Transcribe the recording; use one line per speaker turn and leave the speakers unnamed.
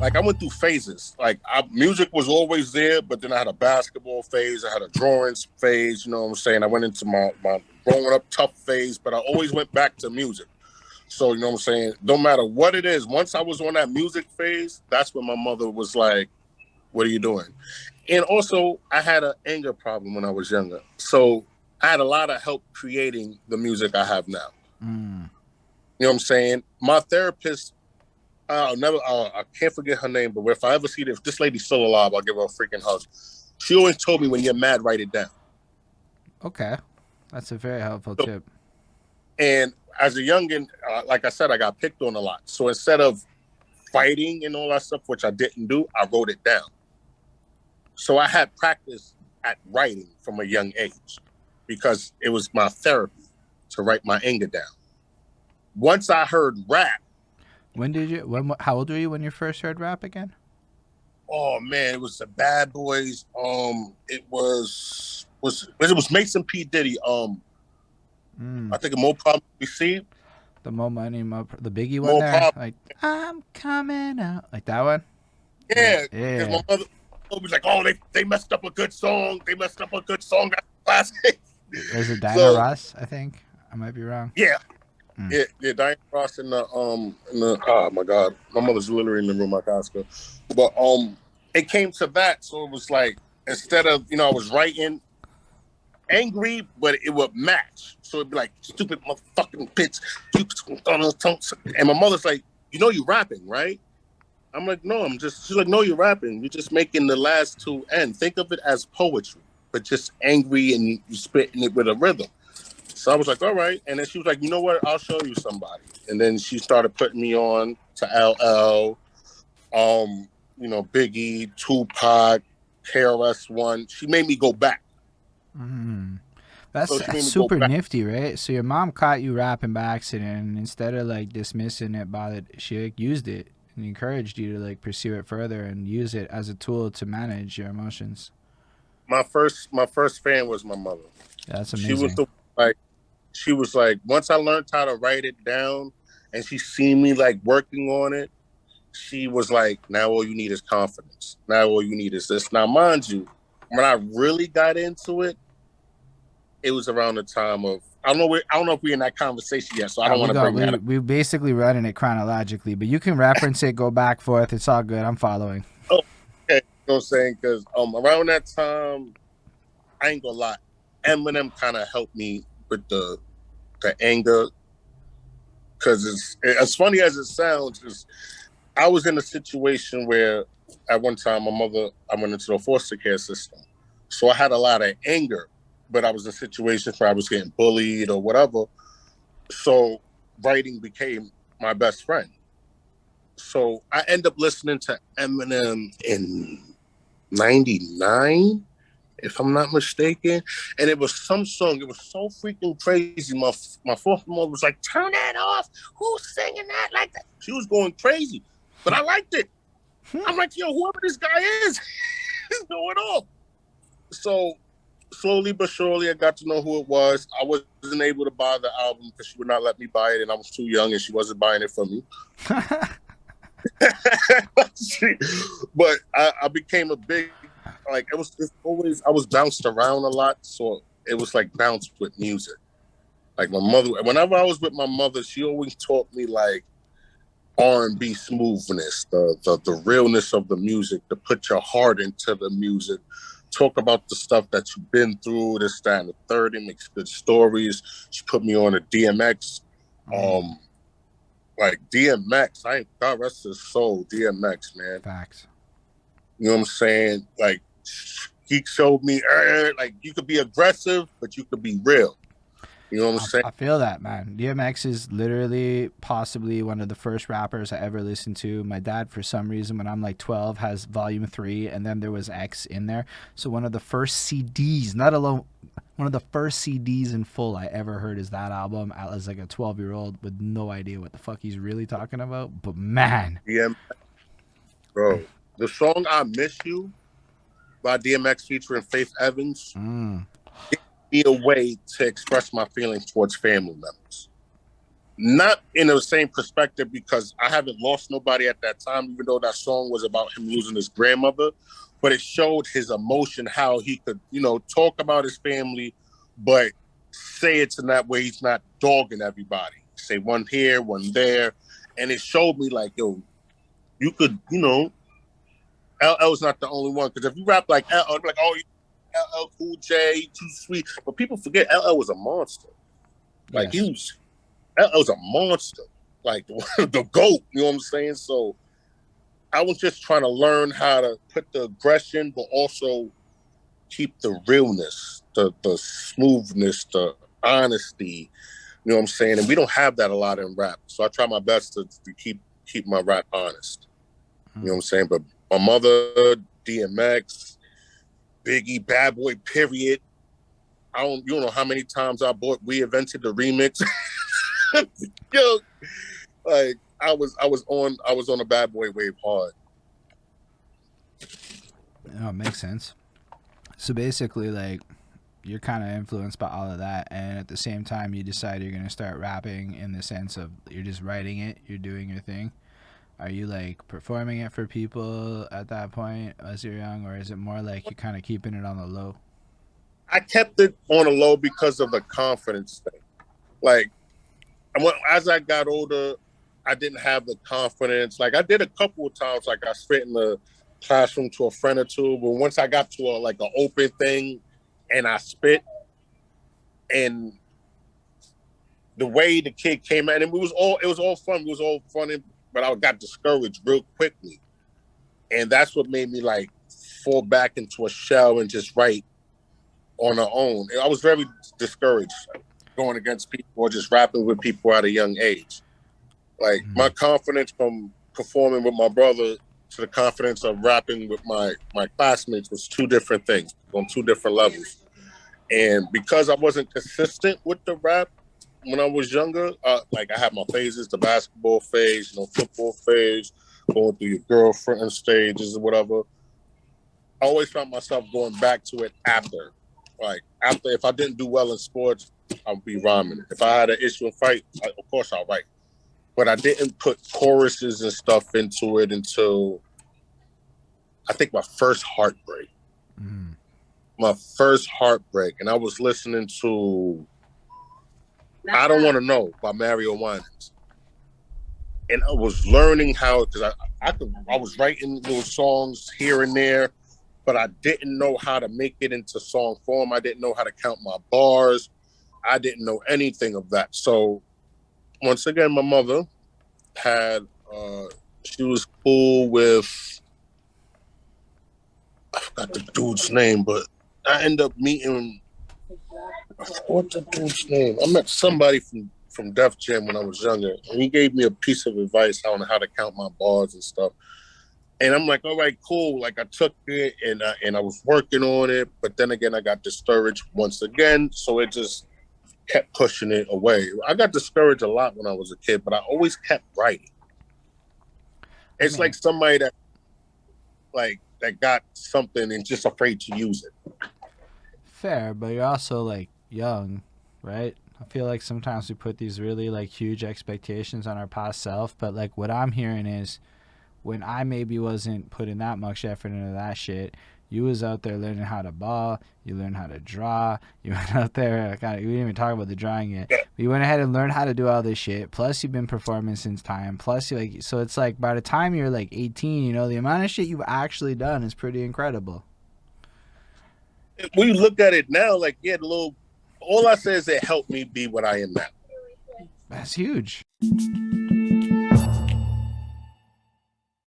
Like I went through phases. Like music was always there, but then I had a basketball phase. I had a drawings phase. You know what I'm saying? I went into my growing up tough phase, but I always went back to music. So you know what I'm saying? No matter what it is, once I was on that music phase, that's when my mother was like, "What are you doing?" And also, I had an anger problem when I was younger, so I had a lot of help creating the music I have now.
Mm.
You know what I'm saying? My therapist, I'll never, I can't forget her name, but if I ever see this lady's still alive, I'll give her a freaking hug. She always told me, when you're mad, write it down.
Okay, that's a very helpful
So,
tip.
and as a youngin, like I said, I got picked on a lot. So instead of fighting and all that stuff, which I didn't do, I wrote it down. So I had practice at writing from a young age because it was my therapy to write my anger down. Once I heard rap,
When did you? When? How old were you when you first heard rap again?
oh man, it was the Bad Boys. It was Mason P Diddy.
Mm.
I think More Problem We See,
The Mo Money, the Biggie one
More
there,
Problem.
like I'm coming out, like that one. Yeah,
Yeah, because
yeah.
my mother was like, "Oh, they messed up a good song. They messed up a good song. That's classic."
Was it Diana
So
Ross? I think I might be wrong.
yeah,
Mm.
yeah, Diana Ross in the oh my god, my mother's literally in the room. I can't go. But it came to that, so it was like instead of I was writing angry, but it would match. So it'd be like stupid motherfucking bitch. And my mother's like, you're rapping, right? I'm like, no, she's like, no, you're rapping. You're just making the last two end. Think of it as poetry, but just angry and you spitting it with a rhythm. So I was like, all right. And then she was like, you know what? I'll show you somebody. And then she started putting me on to LL, Biggie, Tupac, KRS-One. She made me go back.
Mm.
So
That's
she made me go
super
back.
nifty, right? So your mom caught you rapping by accident, and instead of like dismissing it, she like used it and encouraged you to like pursue it further and use it as a tool to manage your emotions.
My first fan was my mother.
Yeah, that's
She was
amazing.
the like she was like once I learned how to write it down and she seen me like working on it, she was like, now all you need is confidence. Now all you need is this. Now mind you, when I really got into it, it was around the time of I don't know if we're in that conversation yet, so I don't want to bring that up.
We basically running it chronologically, but you can reference it, go back forth. It's all good. I'm following.
Oh, okay. You know what I'm saying? Because around that time, I ain't gonna lie, Eminem kind of helped me with the anger. Because it's as funny as it sounds, is I was in a situation where at one time I went into the foster care system. So I had a lot of anger, but I was in situations where I was getting bullied or whatever. So writing became my best friend. So I end up listening to Eminem in '99, if I'm not mistaken. And it was some song. It was so freaking crazy. My fourth mom was like, "Turn that off. Who's singing that like that?" She was going crazy, but I liked it. I'm like, yo, whoever this guy is, he's going off. So slowly but surely, I got to know who it was. I wasn't able to buy the album because she would not let me buy it, and I was too young, and she wasn't buying it for me. But I became a big like it's always I was bounced around a lot, so it was like bounced with music. Like my mother, whenever I was with my mother, she always taught me like R&B smoothness, the realness of the music, to put your heart into the music, talk about the stuff that you've been through, this, that, and the third, and makes good stories. She put me on a DMX. Um, like DMX, I ain't God rest his soul, DMX, man.
Facts.
You know what I'm saying? Like he showed me like you could be aggressive, but you could be real. You know what I'm saying?
I feel that, man. DMX is literally possibly one of the first rappers I ever listened to. My dad, for some reason, when I'm like 12, has Volume 3, and then there was X in there. So one of the first CDs, not alone, one of the first CDs in full I ever heard is that album. I was like a 12-year-old with no idea what the fuck he's really talking about. But man,
DMX, bro. The song "I Miss You" by DMX featuring Faith Evans
mm,
gave me a way to express my feelings towards family members. Not in the same perspective because I haven't lost nobody at that time, even though that song was about him losing his grandmother. But it showed his emotion, how he could, talk about his family, but say it's in that way he's not dogging everybody. Say one here, one there. And it showed me like, yo, you could, LL's not the only one. Because if you rap like LL, like, oh, LL Cool J, too sweet. But people forget LL was a monster. Like,
Yes.
LL's a monster. Like, the GOAT, you know what I'm saying? So I was just trying to learn how to put the aggression, but also keep the realness, the smoothness, the honesty. You know what I'm saying? And we don't have that a lot in rap. So I try my best to keep my rap honest. You know what I'm saying? But my mother, DMX, Biggie, Bad Boy, period. You don't know how many times I bought We Invented the Remix. Yo, like I was on a Bad Boy wave hard.
Oh, it makes sense. So basically, like, you're kind of influenced by all of that, and at the same time you decide you're going to start rapping, in the sense of you're just writing it, you're doing your thing. Are you like performing it for people at that point as you're young, or is it more like you're kind of keeping it on the low?
I kept it on a low because of the confidence thing. Like, as I got older, I didn't have the confidence. Like, I did a couple of times, like I spit in the classroom to a friend or two, but once I got to an open thing and I spit, and the way the kid came out, and it was all fun. It was all funny, but I got discouraged real quickly. And that's what made me like fall back into a shell and just write on our own. I was very discouraged going against people or just rapping with people at a young age. Like, my confidence from performing with my brother to the confidence of rapping with my classmates was two different things on two different levels. And because I wasn't consistent with the rap when I was younger, like I had my phases, the basketball phase, football phase, going through your girlfriend stages or whatever. I always found myself going back to it after. Like, after, if I didn't do well in sports, I'd be rhyming. If I had an issue in fight, of course I'll write. But I didn't put choruses and stuff into it until I think my first heartbreak.
Mm.
My first heartbreak. And I was listening to I Don't Want to Know by Mario Wan'S. And I was learning how, because I was writing little songs here and there, but I didn't know how to make it into song form. I didn't know how to count my bars. I didn't know anything of that. So once again, my mother had, she was cool with, I forgot the dude's name, but I ended up meeting, what's the dude's name? I met somebody from Def Jam when I was younger, and he gave me a piece of advice on how to count my bars and stuff. And I'm like, all right, cool. Like, I took it and I was working on it, but then again, I got discouraged once again. So it just kept pushing it away. I got discouraged a lot when I was a kid, but I always kept writing. It's like somebody that got something and just afraid to use it.
Fair, but you're also like young, right? I feel like sometimes we put these really like huge expectations on our past self, but like what I'm hearing is, when I maybe wasn't putting that much effort into that shit, you was out there learning how to ball, you learned how to draw, you went out there, we didn't even talk about the drawing yet, but you went ahead and learned how to do all this shit, plus you've been performing since time, plus you like, so it's like by the time you're like 18, the amount of shit you've actually done is pretty incredible.
When you look at it now, like, yeah, all I say is it helped me be what I am now.
That's huge.